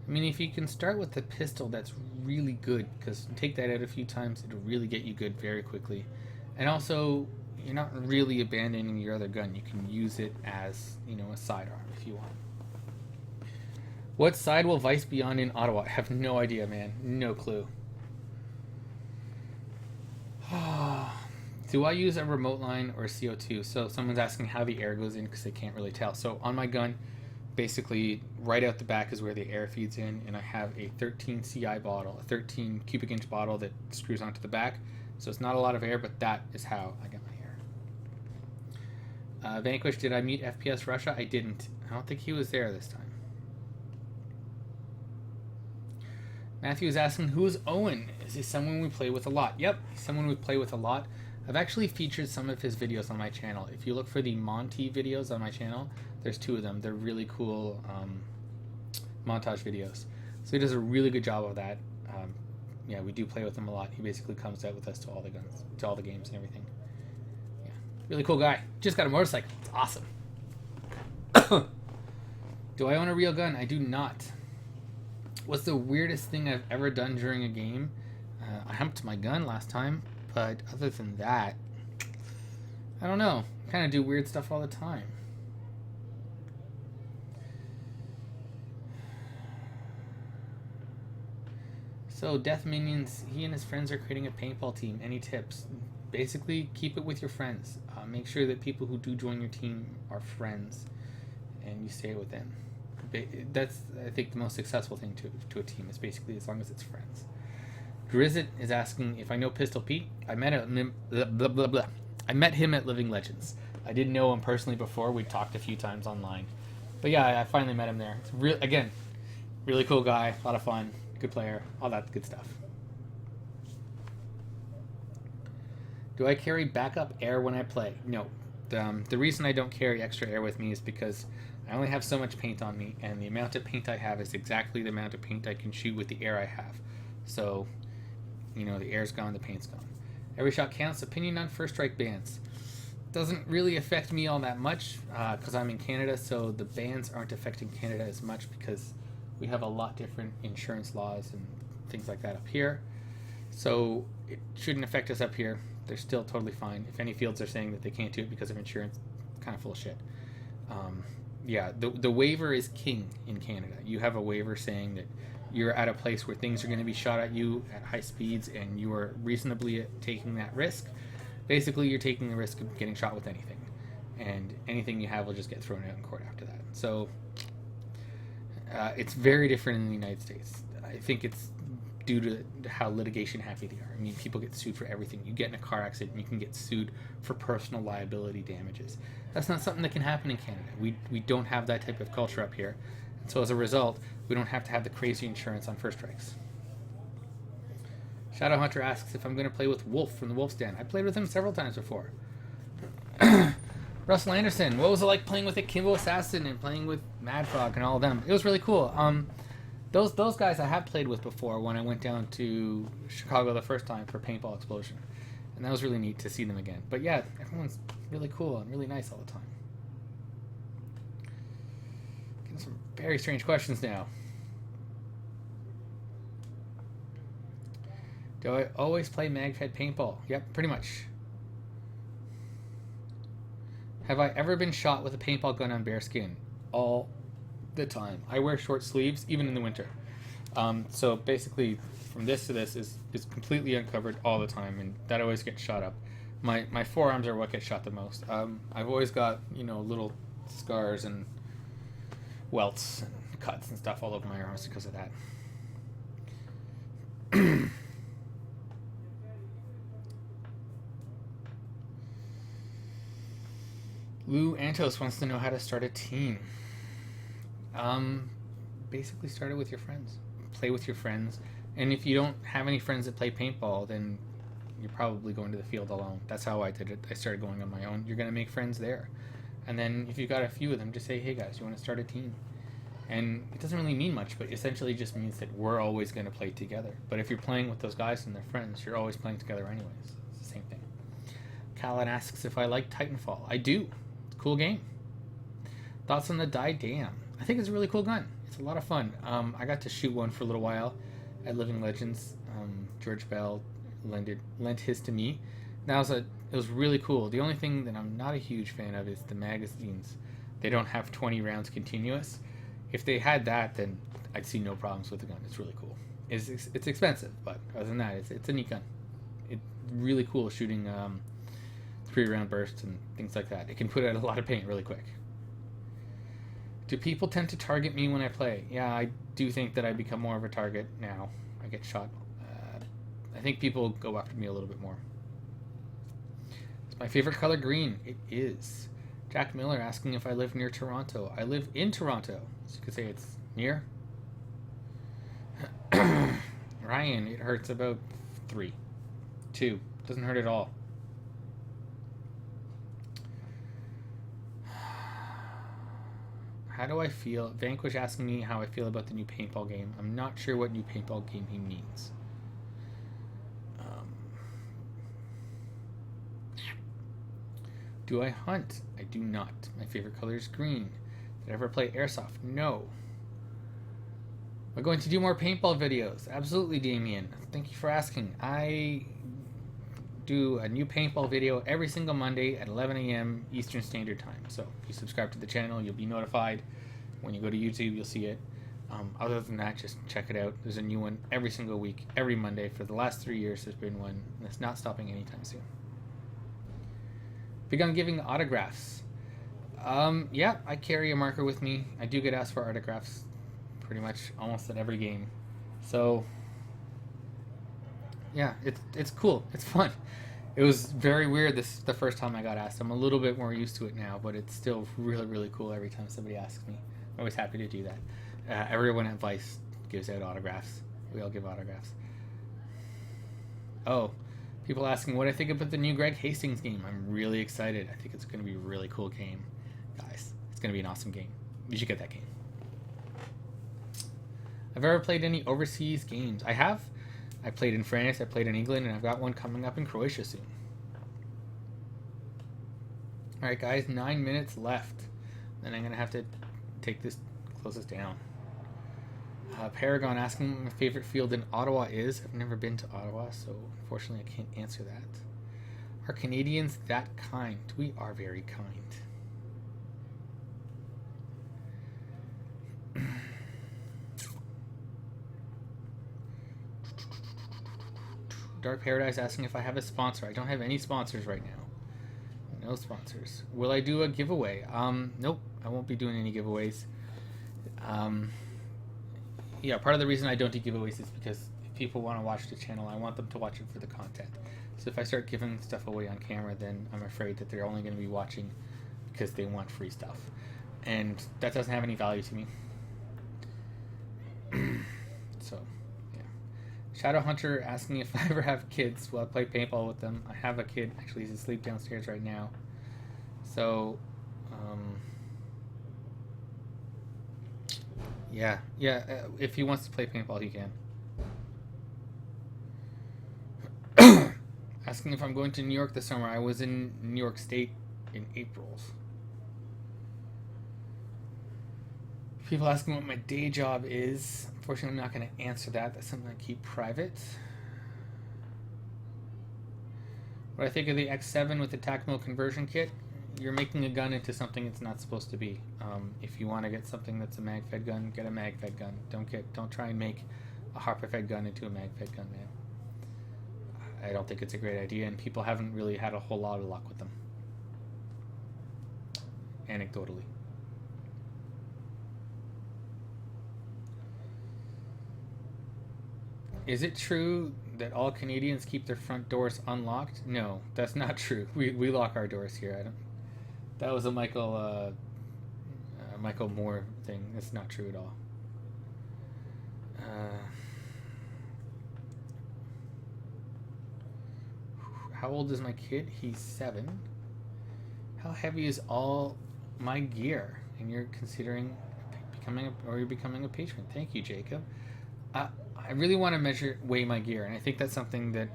I mean, if you can start with the pistol, that's really good, because take that out a few times, it'll really get you good very quickly. And also, you're not really abandoning your other gun. You can use it as, a sidearm if you want. What side will Vice be on in Ottawa? I have no idea, man. No clue. Do I use a remote line or CO2? So someone's asking how the air goes in because they can't really tell. So on my gun, basically right out the back is where the air feeds in, and I have a 13 CI bottle, a 13 cubic inch bottle that screws onto the back. So it's not a lot of air, but that is how I get my air. Vanquish, did I meet FPS Russia? I didn't. I don't think he was there this time. Matthew is asking, who is Owen? Is he someone we play with a lot? Yep, he's someone we play with a lot. I've actually featured some of his videos on my channel. If you look for the Monty videos on my channel, there's 2 of them. They're really cool montage videos. So he does a really good job of that. Yeah, we do play with him a lot. He basically comes out with us to all the guns, to all the games and everything. Yeah, really cool guy. Just got a motorcycle. It's awesome. Do I own a real gun? I do not. What's the weirdest thing I've ever done during a game? I humped my gun last time, but other than that, I don't know. I kind of do weird stuff all the time. So, Death Minions, he and his friends are creating a paintball team. Any tips? Basically, keep it with your friends. Make sure that people who do join your team are friends, and you stay with them. That's, I think, the most successful thing to a team is basically as long as it's friends. Grizzit is asking if I know Pistol Pete. I met him at Living Legends. I didn't know him personally before. We talked a few times online, but yeah, I finally met him there. It's really cool guy, a lot of fun, good player, all that good stuff. Do I carry backup air when I play? No. The reason I don't carry extra air with me is because I only have so much paint on me, and the amount of paint I have is exactly the amount of paint I can shoot with the air I have. So, you know, the air's gone, the paint's gone. Every shot counts. Opinion on first strike bans. Doesn't really affect me all that much because I'm in Canada, so the bans aren't affecting Canada as much because we have a lot different insurance laws and things like that up here. So it shouldn't affect us up here. They're still totally fine. If any fields are saying that they can't do it because of insurance, kind of full of shit. Yeah, the waiver is king in Canada. You have a waiver saying that you're at a place where things are going to be shot at you at high speeds and you are reasonably taking that risk. Basically, you're taking the risk of getting shot with anything. And anything you have will just get thrown out in court after that. So, it's very different in the United States. I think it's due to how litigation happy they are. I mean, people get sued for everything. You get in a car accident, you can get sued for personal liability damages. That's not something that can happen in Canada. We don't have that type of culture up here. And so as a result, we don't have to have the crazy insurance on first strikes. Shadowhunter asks if I'm going to play with Wolf from the Wolf Stand. I played with him several times before. Russell Anderson, what was it like playing with Akimbo Assassin and playing with Mad Frog and all of them? It was really cool. Those guys I have played with before when I went down to Chicago the first time for Paintball Explosion. And that was really neat to see them again. But yeah, everyone's really cool and really nice all the time. Getting some very strange questions now. Do I always play Magfed Paintball? Yep, pretty much. Have I ever been shot with a paintball gun on bare skin? All the time. I wear short sleeves, even in the winter. So basically, from this to this is completely uncovered all the time, and that always gets shot up. My forearms are what gets shot the most. I've always got, you know, little scars and welts and cuts and stuff all over my arms because of that. Lou Antos wants to know how to start a team. Basically start it with your friends. Play with your friends. And if you don't have any friends that play paintball, then you're probably going to the field alone. That's how I did it. I started going on my own. You're going to make friends there. And then if you've got a few of them, just say, hey guys, you want to start a team? And it doesn't really mean much, but essentially just means that we're always going to play together. But if you're playing with those guys and their friends, you're always playing together anyways. It's the same thing. Callan asks if I like Titanfall. I do. It's a cool game. Thoughts on the Die Damn? I think it's a really cool gun. It's a lot of fun. I got to shoot one for a little while at Living Legends. George Bell lent his to me. It was really cool. The only thing that I'm not a huge fan of is the magazines. They don't have 20 rounds continuous. If they had that, then I'd see no problems with the gun. It's really cool. It's expensive, but other than that, it's a neat gun. It's really cool shooting 3-round bursts and things like that. It can put out a lot of paint really quick. Do people tend to target me when I play? Yeah, I do think that I become more of a target now. I get shot. I think people go after me a little bit more. Is my favorite color green? It is. Jack Miller asking if I live near Toronto. I live in Toronto. So you could say it's near. Ryan, it hurts about 3. 2. Doesn't hurt at all. How do I feel? Vanquish asking me how I feel about the new paintball game. I'm not sure what new paintball game he means. Do I hunt? I do not. My favorite color is green. Did I ever play airsoft? No. Am I going to do more paintball videos? Absolutely, Damien. Thank you for asking. I do a new paintball video every single Monday at 11 a.m. Eastern Standard Time. So if you subscribe to the channel, you'll be notified. When you go to YouTube, you'll see it. Other than that, just check it out. There's a new one every single week, every Monday. For the last 3 years, there's been one, and it's not stopping anytime soon. Big on giving autographs. Yeah, I carry a marker with me. I do get asked for autographs pretty much almost at every game. So, yeah, it's cool. It's fun. It was very weird the first time I got asked. I'm a little bit more used to it now, but it's still really, really cool every time somebody asks me. I'm always happy to do that. Everyone at Vice gives out autographs. We all give autographs. Oh, people asking what I think about the new Greg Hastings game. I'm really excited. I think it's going to be a really cool game. Guys, it's going to be an awesome game. You should get that game. I've ever played any overseas games. I have. I played in France, I played in England, and I've got one coming up in Croatia soon. Alright guys, 9 minutes left. Then I'm going to have to close this down. Paragon asking what my favorite field in Ottawa is. I've never been to Ottawa, so unfortunately I can't answer that. Are Canadians that kind? We are very kind. Dark Paradise asking if I have a sponsor. I don't have any sponsors right now. No sponsors. Will I do a giveaway? Nope. I won't be doing any giveaways. Yeah, part of the reason I don't do giveaways is because if people want to watch the channel, I want them to watch it for the content. So if I start giving stuff away on camera, then I'm afraid that they're only going to be watching because they want free stuff. And that doesn't have any value to me. So, yeah. Shadowhunter asking if I ever have kids. Will I play paintball with them? I have a kid. Actually, he's asleep downstairs right now. So, yeah, if he wants to play paintball, he can. Asking if I'm going to New York this summer. I was in New York State in April. People asking what my day job is. Unfortunately, I'm not going to answer that. That's something I keep private. What I think of the X7 with the tactical conversion kit, you're making a gun into something it's not supposed to be. If you want to get something that's a Magfed gun, get a Magfed gun. Don't try and make a Harper-fed gun into a Magfed gun, man. I don't think it's a great idea, and people haven't really had a whole lot of luck with them. Anecdotally. Is it true that all Canadians keep their front doors unlocked? No, that's not true. We lock our doors here. That was a Michael Moore thing. That's not true at all. How old is my kid? He's 7. How heavy is all my gear? And you're considering becoming a patron. Thank you, Jacob. I really want to weigh my gear, and I think that's something that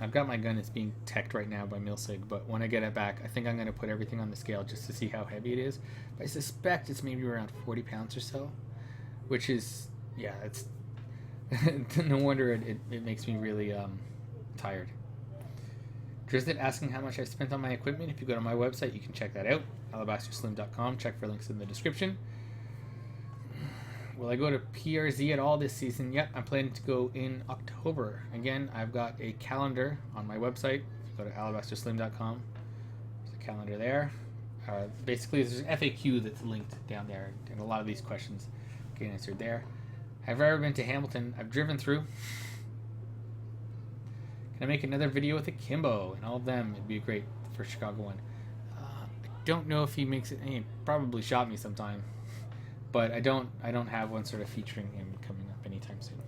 I've got my gun. It's being teched right now by Milsig, but when I get it back, I think I'm going to put everything on the scale just to see how heavy it is. But I suspect it's maybe around 40 pounds or so, which is, yeah, it's no wonder it makes me really tired. Drizzt asking how much I spent on my equipment. If you go to my website, you can check that out, alabasterslim.com. Check for links in the description. Will I go to PRZ at all this season? Yep, I'm planning to go in October. Again, I've got a calendar on my website. If you go to alabasterslim.com, calendar there. Basically, there's an FAQ that's linked down there, and a lot of these questions get answered there. Have I ever been to Hamilton? I've driven through. Can I make another video with Akimbo and all of them? It'd be great for Chicago one. I don't know if he makes it. He probably shot me sometime, but I don't have one sort of featuring him coming up anytime soon.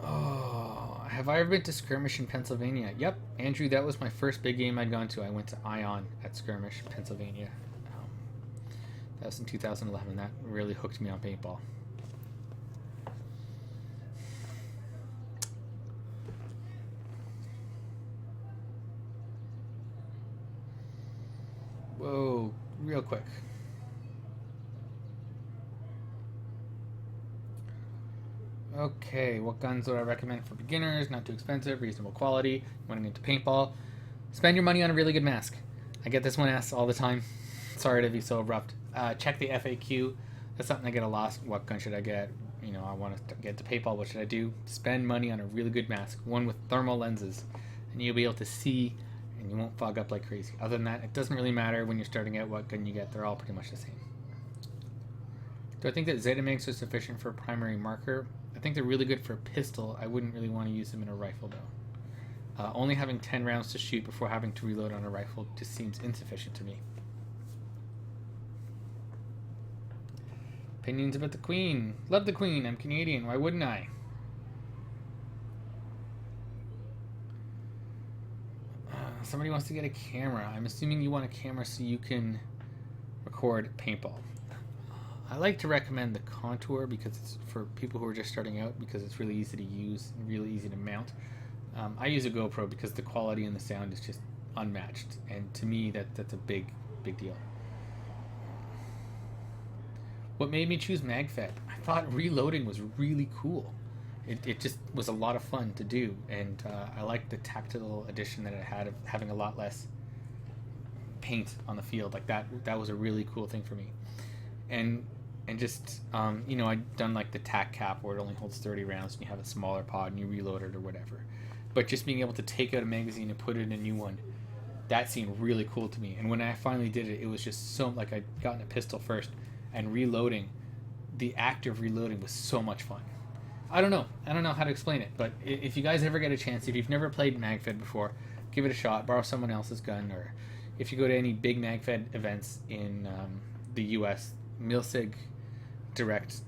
Oh, have I ever been to Skirmish in Pennsylvania? Yep, Andrew, that was my first big game I'd gone to. I went to Ion at Skirmish, Pennsylvania. That was in 2011. That really hooked me on paintball. Whoa, real quick. Okay, what guns would I recommend for beginners? Not too expensive, reasonable quality, wanting into paintball. Spend your money on a really good mask. I get this one asked all the time. Sorry to be so abrupt. Check the FAQ. That's something I get a lot. What gun should I get? You know, I want to get to paintball. What should I do? Spend money on a really good mask. One with thermal lenses. And you'll be able to see and you won't fog up like crazy. Other than that, it doesn't really matter when you're starting out what gun you get. They're all pretty much the same. Do I think that Zetamegs are sufficient for a primary marker? I think they're really good for a pistol. I wouldn't really want to use them in a rifle, though. Only having 10 rounds to shoot before having to reload on a rifle just seems insufficient to me. Opinions about the Queen. Love the Queen. I'm Canadian. Why wouldn't I? Somebody wants to get a camera. I'm assuming you want a camera so you can record paintball. I like to recommend the Contour because it's for people who are just starting out, because it's really easy to use and really easy to mount. I use a GoPro because the quality and the sound is just unmatched, and to me that's a big deal. What made me choose Magfed? I thought reloading was really cool. It just was a lot of fun to do, and I liked the tactile addition that it had of having a lot less paint on the field. Like that was a really cool thing for me. And just you know, I'd done like the tac cap where it only holds 30 rounds and you have a smaller pod and you reload it or whatever. But just being able to take out a magazine and put it in a new one, that seemed really cool to me. And when I finally did it, it was just so, like, I'd gotten a pistol first, and reloading, the act of reloading was so much fun. I don't know how to explain it, but if you guys ever get a chance, if you've never played Magfed before, give it a shot, borrow someone else's gun, or if you go to any big Magfed events in the US, Milsig Direct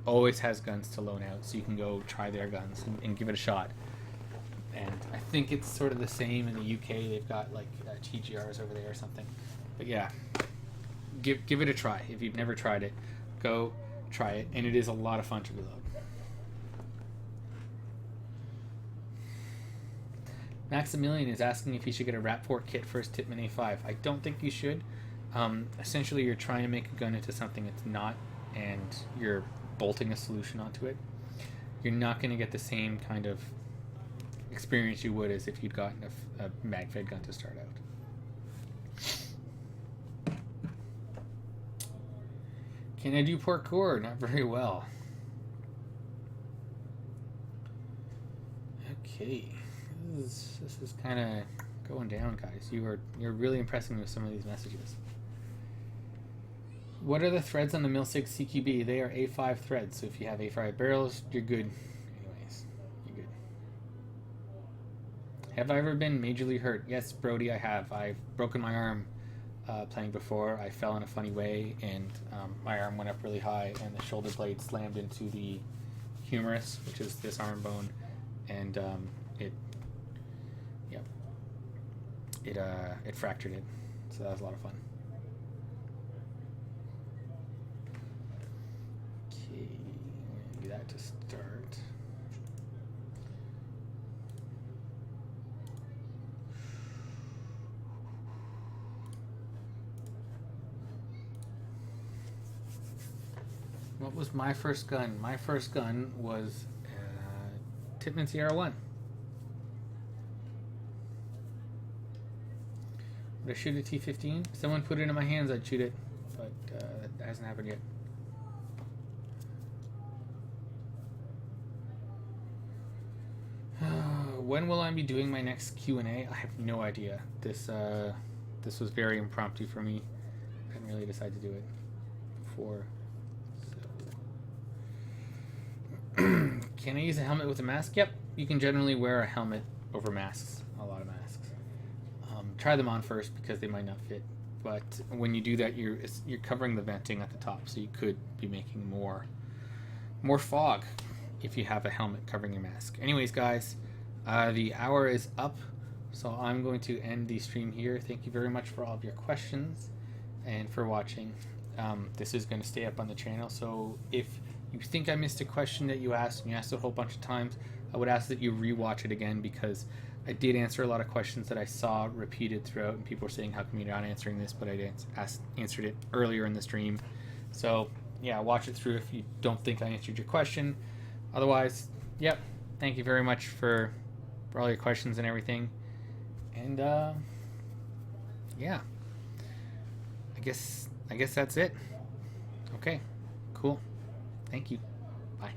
always has guns to loan out, so you can go try their guns and give it a shot. And I think it's sort of the same in the UK. They've got like TGRs over there or something. But yeah, give it a try. If you've never tried it, go try it, and it is a lot of fun to reload. Maximilian is asking if you should get a Raport kit for his Titman A5. I don't think you should. Essentially, you're trying to make a gun into something it's not, and you're bolting a solution onto it. You're not going to get the same kind of experience you would as if you'd gotten a Magfed gun to start out. Can I do parkour? Not very well. Okay, this is kind of going down, guys. You're really impressing me with some of these messages. What are the threads on the Milsig CQB? They are A5 threads, so if you have A5 barrels, you're good. Anyways, you're good. Have I ever been majorly hurt? Yes, Brody, I have. I've broken my arm playing before. I fell in a funny way, and my arm went up really high, and the shoulder blade slammed into the humerus, which is this arm bone, and it fractured it. So that was a lot of fun. Okay, do that to start. What was my first gun? My first gun was Titman Sierra 1. Would I shoot a T15? If someone put it in my hands, I'd shoot it, but that hasn't happened yet. when will I be doing my next Q&A? I have no idea. This was very impromptu for me. I didn't really decide to do it before. So. Can I use a helmet with a mask? Yep, you can generally wear a helmet over masks. A lot of masks. Try them on first because they might not fit. But when you do that, you're covering the venting at the top, so you could be making more fog if you have a helmet covering your mask. Anyways, guys, the hour is up, so I'm going to end the stream here. Thank you very much for all of your questions and for watching. This is going to stay up on the channel, so if you think I missed a question that you asked, and you asked it a whole bunch of times, I would ask that you rewatch it again, because I did answer a lot of questions that I saw repeated throughout, and people were saying, how come you're not answering this? But I answered it earlier in the stream. So yeah, watch it through if you don't think I answered your question. Otherwise, yep, thank you very much for all your questions and everything. And yeah, I guess that's it. Okay, cool. Thank you. Bye.